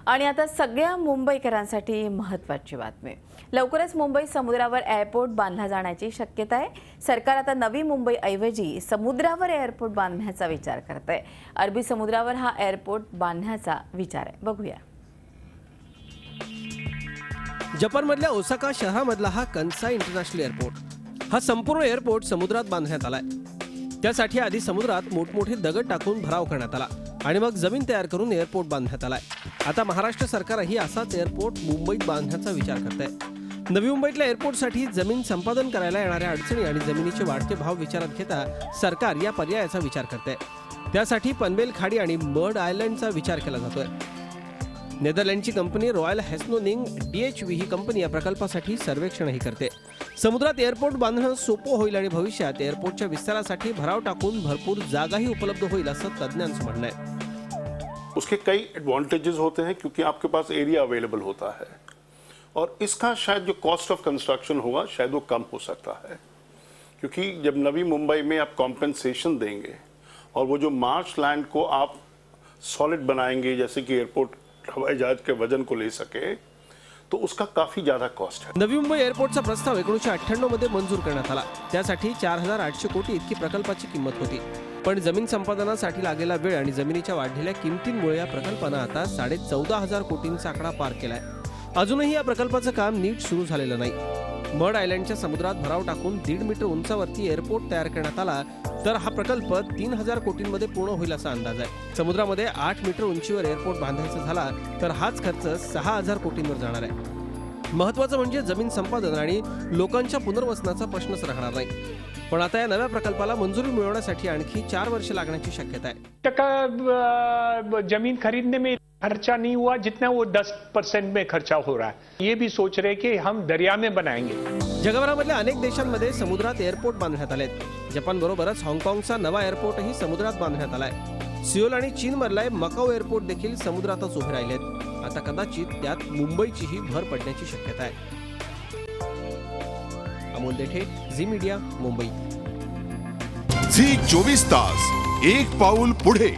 आणि आता सगळ्या मुंबईकरांसाठी महत्त्वाची बातमी। लवकरच मुंबई समुद्रावर एअरपोर्ट बांधला जाण्याची शक्यता आहे। सरकार आता नवी मुंबई ऐवजी समुद्रावर एअरपोर्ट बांधण्याचा विचार करत आहे। अरबी समुद्रावर हा एअरपोर्ट बांधण्याचा विचार आहे। बघूया। जपानमधल्या ओसाका शहरामधला हा कन्साई इंटरनॅशनल एअरपोर्ट हा संपूर्ण एअरपोर्ट समुद्रात बांधण्यात आलाय। त्यासाठी आधी समुद्रात मोठमोठे दगड टाकून भराव करण्यात आला आणि मग जमीन तयार करून एअरपोर्ट बांधण्यात आलाय। आता महाराष्ट्र सरकारही असाच एअरपोर्ट मुंबईत बांधण्याचा विचार करत आहे। नवी मुंबईतल्या एअरपोर्टसाठी जमीन संपादन करायला येणाऱ्या अडचणी आणि जमिनीचे वाढते भाव विचारात घेता सरकार या पर्यायाचा विचार करते। त्यासाठी पनवेल खाडी आणि मड आयलंडचा विचार केला जातोय। नेदरलँडची कंपनी रॉयल हेस्नोनिंग DHV ही कंपनी या प्रकल्पासाठी सर्वेक्षणही करते। समुद्रात एअरपोर्ट बांधणं सोपं होईल आणि भविष्यात एअरपोर्टच्या विस्तारासाठी भराव टाकून भरपूर जागाही उपलब्ध होईल असं तज्ञांचं म्हणणं आहे। उसके कई एडवांटेजेस होते हैं क्योंकि आपके पास एरिया अवेलेबल होता है और इसका शायद जो कॉस्ट ऑफ कंस्ट्रक्शन होगा शायद वो कम हो सकता है, क्योंकि जब नवी मुंबई में आप कॉम्पेंसेशन देंगे और वो जो मार्श लैंड को आप सॉलिड बनाएंगे जैसे कि एयरपोर्ट हवाई जहाज के वजन को ले सके, तो उसका काफी ज्यादा कॉस्ट है। नवी मुंबई एअरपोर्टचा प्रस्ताव 1998 मध्ये मंजूर करण्यात आला। त्यासाठी 4800 कोटी इतकी प्रकल्पाची किंमत होती, पण जमीन संपादनासाठी लागलेला वेळ आणि जमिनीच्या वाढलेल्या किमतींमुळे या प्रकल्पानं आता 14,500 कोटींचा आकडा पार केलाय। अजूनही या प्रकल्पाचं काम नीट सुरू झालेलं नाही। मड आयलंडच्या समुद्रात भराव टाकून 1.5 मीटर उंचावरती एअरपोर्ट तयार करण्यात आला तर हा प्रकल्प 3000 कोटींमध्ये पूर्ण होईल असा अंदाज आहे। समुद्रामध्ये 8 मीटर उंचीवर एअरपोर्ट बांधायचा झाला तर हाच खर्च 6000 कोटींवर जाणार आहे। महत्त्वाचं म्हणजे जमीन संपादन आणि लोकांच्या पुनर्वसनाचा प्रश्नच राहणार नाही। पण आता या नव्या प्रकल्पाला मंजुरी मिळवण्यासाठी आणखी 4 वर्ष लागण्याची शक्यता आहे। टका जमीन खरीदने में खर्चा नहीं हुआ जितना वो 10% में खर्चा हो रहा है। ये भी सोच रहे कि हम दरिया में बनाएंगे। जगभरामधल्या अनेक देशांमध्ये समुद्रात एअरपोर्ट बांधण्यात आलेत। जपान बरोबरच हाँगकाँगचा नवा एअरपोर्टही समुद्रात बांधण्यात आलाय। सिओल आणि चीनमधला मकाऊ एअरपोर्ट देखील समुद्रातच उभे राहिलेत। आता कदाचित त्यात मुंबईचीही भर पडण्याची शक्यता आहे। Amol Dethe, Zee media, Mumbai. Zee 24 तास, एक पाऊल पुढे।